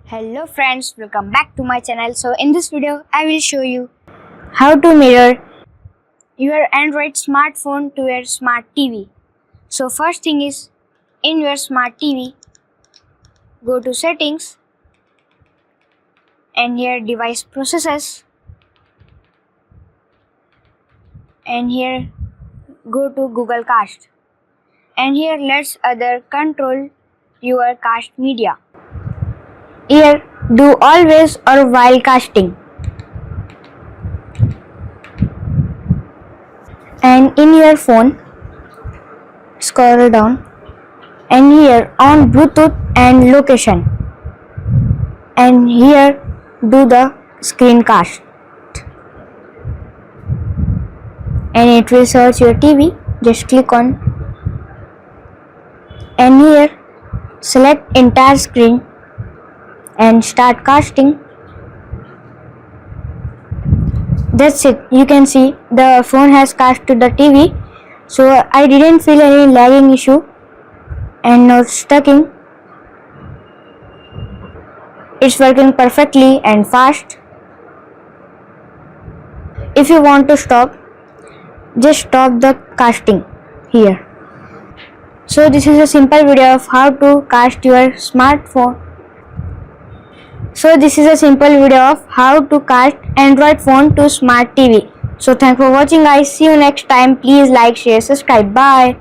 Hello friends, welcome back to my channel. So in this video I will show you how to mirror your Android smartphone to your smart TV. So first thing is, in your smart TV, go to settings and here device processes, and here go to Google Cast, and here let's other control your cast media. Here do always or while casting, and in your phone scroll down and here on Bluetooth and location, and here do the screencast and it will search your TV. Just click on and here select entire screen and start casting. That's it. You can see the phone has cast to the TV, so I didn't feel any lagging issue and not stucking. It's working perfectly and fast. If you want to stop, just stop the casting here. So this is a simple video of how to cast your smartphone. So this is a simple video of how to cast Android phone to smart TV. So thanks for watching guys. See you next time. Please like, share, subscribe. Bye.